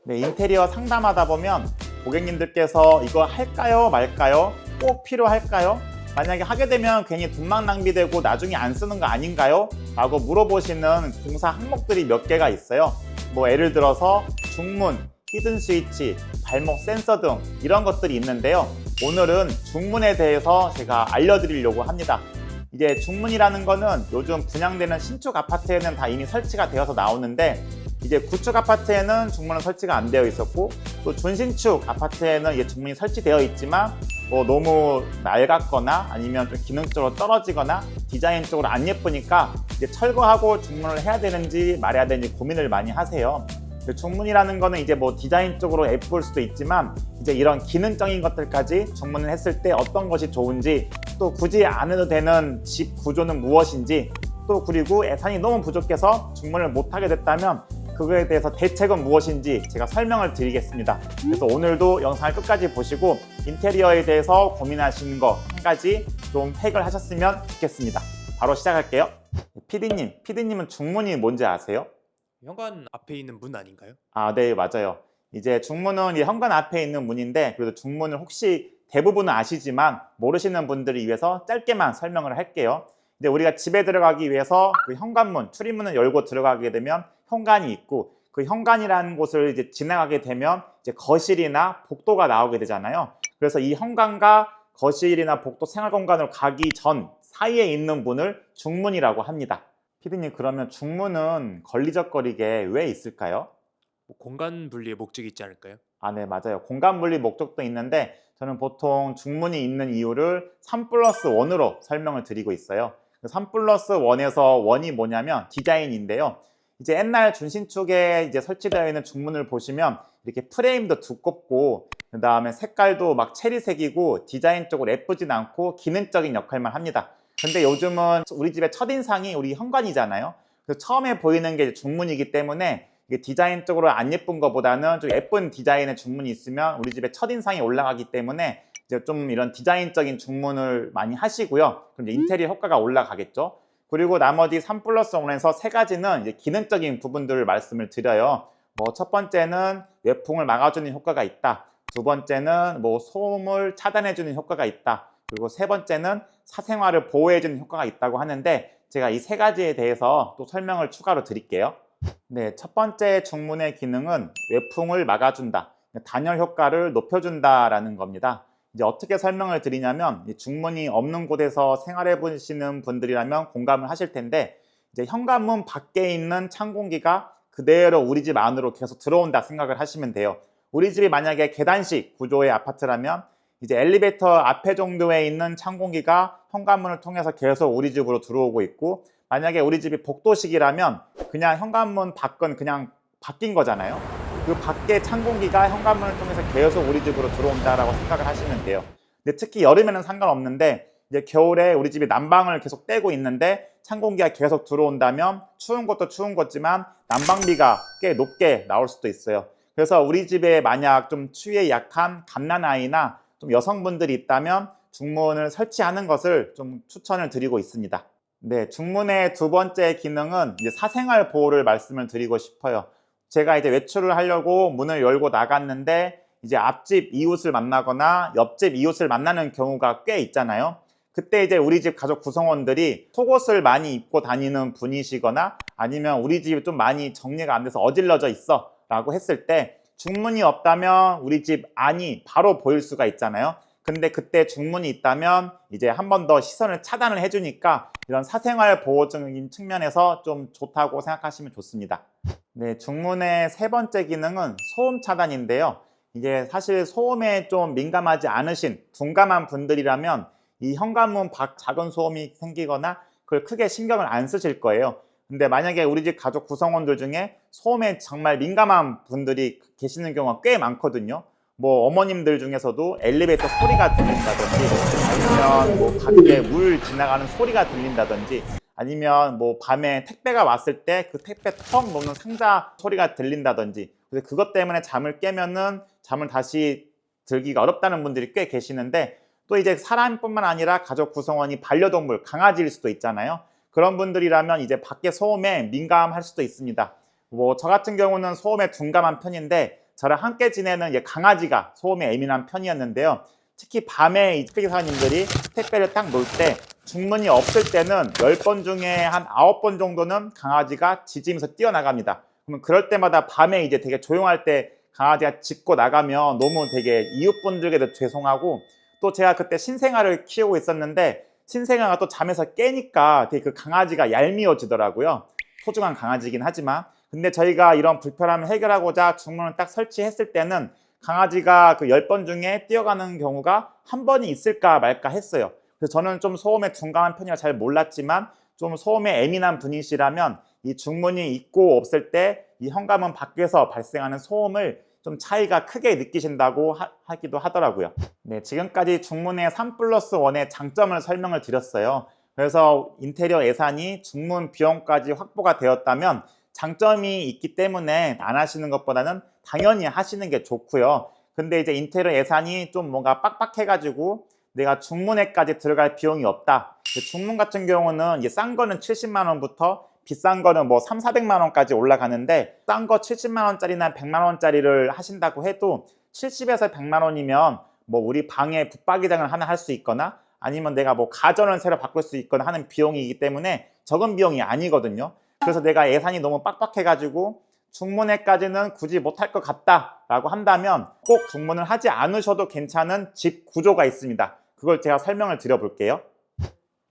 네, 인테리어 상담하다 보면 고객님들께서 이거 할까요 말까요? 꼭 필요할까요? 만약에 하게 되면 괜히 돈만 낭비되고 나중에 안 쓰는 거 아닌가요? 라고 물어보시는 공사 항목들이 몇 개가 있어요. 뭐 예를 들어서 중문, 히든 스위치, 발목 센서 등 이런 것들이 있는데요. 오늘은 중문에 대해서 제가 알려드리려고 합니다. 이제 중문이라는 거는 요즘 분양되는 신축 아파트에는 다 이미 설치가 되어서 나오는데, 이제 구축 아파트에는 중문은 설치가 안 되어 있었고, 또 준신축 아파트에는 이제 중문이 설치되어 있지만 뭐 너무 낡았거나 아니면 좀 기능적으로 떨어지거나 디자인적으로 안 예쁘니까 이제 철거하고 중문을 해야 되는지 말아야 되는지 고민을 많이 하세요. 중문이라는 거는 이제 뭐 디자인적으로 예쁠 수도 있지만 이제 이런 기능적인 것들까지 중문을 했을 때 어떤 것이 좋은지, 또 굳이 안 해도 되는 집 구조는 무엇인지, 또 그리고 예산이 너무 부족해서 중문을 못하게 됐다면 그거에 대해서 대책은 무엇인지 제가 설명을 드리겠습니다. 그래서 오늘도 영상을 끝까지 보시고 인테리어에 대해서 고민하시는 거 한 가지 좀 해결하셨으면 좋겠습니다. 바로 시작할게요. PD님은 중문이 뭔지 아세요? 현관 앞에 있는 문 아닌가요? 아, 네, 맞아요. 이제 중문은 이 현관 앞에 있는 문인데, 그래도 중문을 혹시 대부분은 아시지만 모르시는 분들을 위해서 짧게만 설명을 할게요. 이제 우리가 집에 들어가기 위해서 그 현관문, 출입문을 열고 들어가게 되면 현관이 있고, 그 현관이라는 곳을 이제 지나가게 되면 이제 거실이나 복도가 나오게 되잖아요. 그래서 이 현관과 거실이나 복도 생활 공간으로 가기 전 사이에 있는 문을 중문이라고 합니다. 피디님, 그러면 중문은 걸리적거리게 왜 있을까요? 뭐 공간 분리의 목적이 있지 않을까요? 아, 네, 맞아요. 공간 분리 목적도 있는데 저는 보통 중문이 있는 이유를 3+1으로 설명을 드리고 있어요. 3+1에서 원이 뭐냐면 디자인인데요. 이제 옛날 준신축에 이제 설치되어 있는 중문을 보시면 이렇게 프레임도 두껍고, 그 다음에 색깔도 막 체리색이고 디자인적으로 예쁘진 않고 기능적인 역할만 합니다. 근데 요즘은 우리 집의 첫인상이 우리 현관이잖아요. 그래서 처음에 보이는 게 중문이기 때문에 이게 디자인적으로 안 예쁜 것보다는 좀 예쁜 디자인의 중문이 있으면 우리 집의 첫인상이 올라가기 때문에 이제 좀 이런 디자인적인 중문을 많이 하시고요. 그럼 이제 인테리어 효과가 올라가겠죠. 그리고 나머지 3+1에서 세 가지는 이제 기능적인 부분들을 말씀을 드려요. 뭐 첫 번째는 외풍을 막아주는 효과가 있다. 두 번째는 뭐 소음을 차단해주는 효과가 있다. 그리고 세 번째는 사생활을 보호해주는 효과가 있다고 하는데, 제가 이 세 가지에 대해서 또 설명을 추가로 드릴게요. 네, 첫 번째 중문의 기능은 외풍을 막아준다, 단열 효과를 높여준다라는 겁니다. 이제 어떻게 설명을 드리냐면, 이 중문이 없는 곳에서 생활해 보시는 분들이라면 공감을 하실 텐데, 이제 현관문 밖에 있는 찬 공기가 그대로 우리 집 안으로 계속 들어온다 생각을 하시면 돼요. 우리 집이 만약에 계단식 구조의 아파트라면 이제 엘리베이터 앞에 정도에 있는 찬 공기가 현관문을 통해서 계속 우리 집으로 들어오고 있고, 만약에 우리 집이 복도식이라면 그냥 현관문 밖은 그냥 바뀐 거잖아요. 그 밖에 찬 공기가 현관문을 통해서 계속 우리 집으로 들어온다라고 생각을 하시면 돼요. 근데 특히 여름에는 상관없는데 이제 겨울에 우리 집이 난방을 계속 떼고 있는데 찬 공기가 계속 들어온다면 추운 것도 추운 거지만 난방비가 꽤 높게 나올 수도 있어요. 그래서 우리 집에 만약 좀 추위에 약한 갓난아이나 좀 여성분들이 있다면 중문을 설치하는 것을 좀 추천을 드리고 있습니다. 네, 중문의 두 번째 기능은 이제 사생활 보호를 말씀을 드리고 싶어요. 제가 이제 외출을 하려고 문을 열고 나갔는데 이제 앞집 이웃을 만나거나 옆집 이웃을 만나는 경우가 꽤 있잖아요. 그때 이제 우리 집 가족 구성원들이 속옷을 많이 입고 다니는 분이시거나 아니면 우리 집이 좀 많이 정리가 안 돼서 어질러져 있어 라고 했을 때 중문이 없다면 우리 집 안이 바로 보일 수가 있잖아요. 근데 그때 중문이 있다면 이제 한 번 더 시선을 차단을 해주니까 이런 사생활 보호적인 측면에서 좀 좋다고 생각하시면 좋습니다. 네, 중문의 세 번째 기능은 소음 차단인데요. 이게 사실 소음에 좀 민감하지 않으신 둔감한 분들이라면 이 현관문 밖 작은 소음이 생기거나 그걸 크게 신경을 안 쓰실 거예요. 근데 만약에 우리 집 가족 구성원들 중에 소음에 정말 민감한 분들이 계시는 경우가 꽤 많거든요. 뭐 어머님들 중에서도 엘리베이터 소리가 들린다든지 아니면 뭐 밖에 물 지나가는 소리가 들린다든지 아니면 뭐 밤에 택배가 왔을 때 그 택배 턱 놓는 상자 소리가 들린다든지, 그래서 그것 때문에 잠을 깨면은 잠을 다시 들기가 어렵다는 분들이 꽤 계시는데, 또 이제 사람뿐만 아니라 가족 구성원이 반려동물, 강아지일 수도 있잖아요. 그런 분들이라면 이제 밖에 소음에 민감할 수도 있습니다. 뭐 저 같은 경우는 소음에 둔감한 편인데 저랑 함께 지내는 강아지가 소음에 예민한 편이었는데요. 특히 밤에 이 택배 기사님들이 택배를 딱 놓을 때 중문이 없을 때는 10번 중에 한 9번 정도는 강아지가 짖으면서 뛰어나갑니다. 그러면 그럴 때마다 밤에 이제 되게 조용할 때 강아지가 짖고 나가면 너무 되게 이웃분들께도 죄송하고, 또 제가 그때 신생아를 키우고 있었는데 신생아가 또 잠에서 깨니까 되게 그 강아지가 얄미워지더라고요. 소중한 강아지긴 하지만. 근데 저희가 이런 불편함을 해결하고자 중문을 딱 설치했을 때는 강아지가 그 10번 중에 뛰어가는 경우가 한 번이 있을까 말까 했어요. 그래서 저는 좀 소음에 둔감한 편이라 잘 몰랐지만, 좀 소음에 예민한 분이시라면 이 중문이 있고 없을 때 이 현관문 밖에서 발생하는 소음을 좀 차이가 크게 느끼신다고 하기도 하더라고요. 네, 지금까지 중문의 3+1의 장점을 설명을 드렸어요. 그래서 인테리어 예산이 중문 비용까지 확보가 되었다면 장점이 있기 때문에 안 하시는 것보다는 당연히 하시는 게 좋고요. 근데 이제 인테리어 예산이 좀 뭔가 빡빡해가지고 내가 중문에까지 들어갈 비용이 없다. 중문 같은 경우는 이제 싼 거는 70만 원부터 비싼 거는 뭐 3, 400만 원까지 올라가는데, 싼 거 70만 원짜리나 100만 원짜리를 하신다고 해도 70에서 100만 원이면 뭐 우리 방에 붙박이장을 하나 할 수 있거나 아니면 내가 뭐 가전을 새로 바꿀 수 있거나 하는 비용이기 때문에 적은 비용이 아니거든요. 그래서 내가 예산이 너무 빡빡해가지고 중문에까지는 굳이 못할 것 같다라고 한다면 꼭 중문을 하지 않으셔도 괜찮은 집 구조가 있습니다. 그걸 제가 설명을 드려볼게요.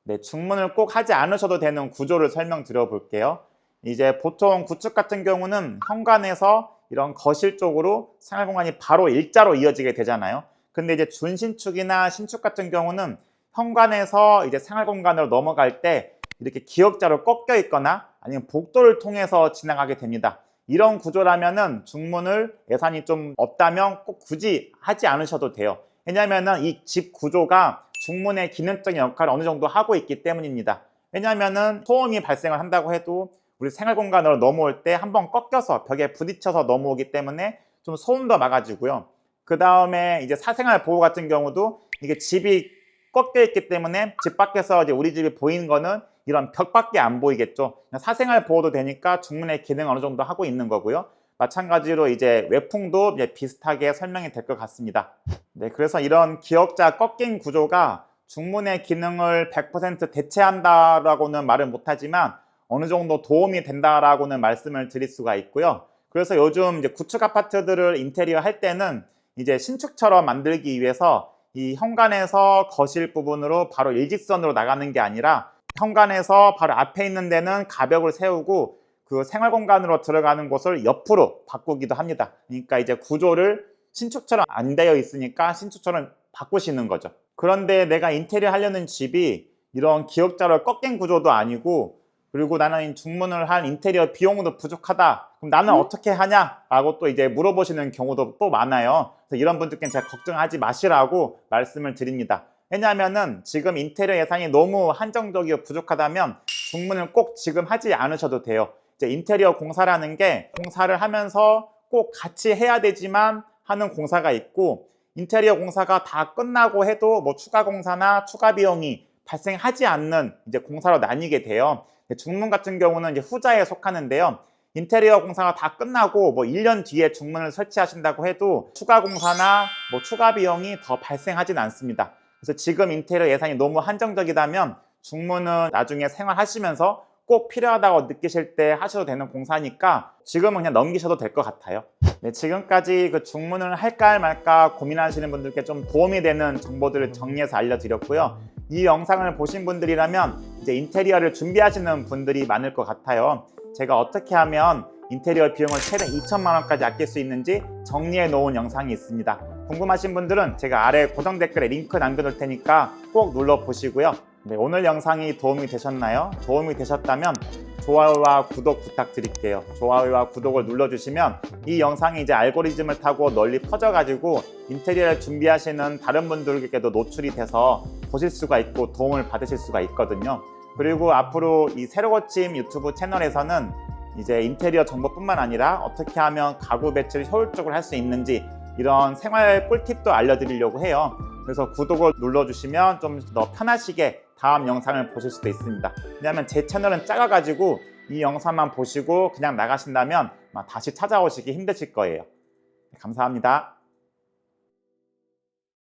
네, 중문을 꼭 하지 않으셔도 되는 구조를 설명드려 볼게요. 이제 보통 구축 같은 경우는 현관에서 이런 거실 쪽으로 생활 공간이 바로 일자로 이어지게 되잖아요. 근데 이제 준신축이나 신축 같은 경우는 현관에서 이제 생활 공간으로 넘어갈 때 이렇게 기역자로 꺾여 있거나 아니면 복도를 통해서 지나가게 됩니다. 이런 구조라면은 중문을 예산이 좀 없다면 꼭 굳이 하지 않으셔도 돼요. 왜냐면은 이 집 구조가 중문의 기능적인 역할을 어느 정도 하고 있기 때문입니다. 왜냐면은 소음이 발생을 한다고 해도 우리 생활 공간으로 넘어올 때 한번 꺾여서 벽에 부딪혀서 넘어오기 때문에 좀 소음도 막아주고요. 그 다음에 이제 사생활 보호 같은 경우도 이게 집이 꺾여 있기 때문에 집 밖에서 이제 우리 집이 보이는 거는 이런 벽밖에 안 보이겠죠. 사생활 보호도 되니까 중문의 기능을 어느 정도 하고 있는 거고요. 마찬가지로 이제 외풍도 이제 비슷하게 설명이 될 것 같습니다. 네, 그래서 이런 기역자 꺾인 구조가 중문의 기능을 100% 대체한다라고는 말을 못하지만 어느 정도 도움이 된다라고는 말씀을 드릴 수가 있고요. 그래서 요즘 이제 구축 아파트들을 인테리어 할 때는 이제 신축처럼 만들기 위해서 이 현관에서 거실 부분으로 바로 일직선으로 나가는 게 아니라 현관에서 바로 앞에 있는 데는 가벽을 세우고 그 생활 공간으로 들어가는 곳을 옆으로 바꾸기도 합니다. 그러니까 이제 구조를 신축처럼 안 되어 있으니까 신축처럼 바꾸시는 거죠. 그런데 내가 인테리어 하려는 집이 이런 기역자로 꺾인 구조도 아니고, 그리고 나는 중문을 한 인테리어 비용도 부족하다. 그럼 나는 어떻게 하냐라고 또 이제 물어보시는 경우도 또 많아요. 그래서 이런 분들께는 제가 걱정하지 마시라고 말씀을 드립니다. 왜냐하면은 지금 인테리어 예산이 너무 한정적이고 부족하다면 중문을 꼭 지금 하지 않으셔도 돼요. 이제 인테리어 공사라는 게 공사를 하면서 꼭 같이 해야 되지만 하는 공사가 있고, 인테리어 공사가 다 끝나고 해도 뭐 추가 공사나 추가 비용이 발생하지 않는 이제 공사로 나뉘게 돼요. 중문 같은 경우는 이제 후자에 속하는데요. 인테리어 공사가 다 끝나고 뭐 1년 뒤에 중문을 설치하신다고 해도 추가 공사나 뭐 추가 비용이 더 발생하진 않습니다. 그래서 지금 인테리어 예산이 너무 한정적이다면 중문은 나중에 생활하시면서 꼭 필요하다고 느끼실 때 하셔도 되는 공사니까 지금은 그냥 넘기셔도 될 것 같아요. 네, 지금까지 그 중문을 할까 말까 고민하시는 분들께 좀 도움이 되는 정보들을 정리해서 알려드렸고요. 이 영상을 보신 분들이라면 이제 인테리어를 준비하시는 분들이 많을 것 같아요. 제가 어떻게 하면 인테리어 비용을 최대 2천만 원까지 아낄 수 있는지 정리해 놓은 영상이 있습니다. 궁금하신 분들은 제가 아래 고정 댓글에 링크 남겨둘 테니까 꼭 눌러보시고요. 네, 오늘 영상이 도움이 되셨나요? 도움이 되셨다면 좋아요와 구독 부탁드릴게요. 좋아요와 구독을 눌러주시면 이 영상이 이제 알고리즘을 타고 널리 퍼져가지고 인테리어를 준비하시는 다른 분들께도 노출이 돼서 보실 수가 있고 도움을 받으실 수가 있거든요. 그리고 앞으로 이 새로 고침 유튜브 채널에서는 이제 인테리어 정보뿐만 아니라 어떻게 하면 가구 배치를 효율적으로 할 수 있는지 이런 생활 꿀팁도 알려드리려고 해요. 그래서 구독을 눌러주시면 좀 더 편하시게 다음 영상을 보실 수도 있습니다. 왜냐하면 제 채널은 작아가지고 이 영상만 보시고 그냥 나가신다면 다시 찾아오시기 힘드실 거예요. 감사합니다.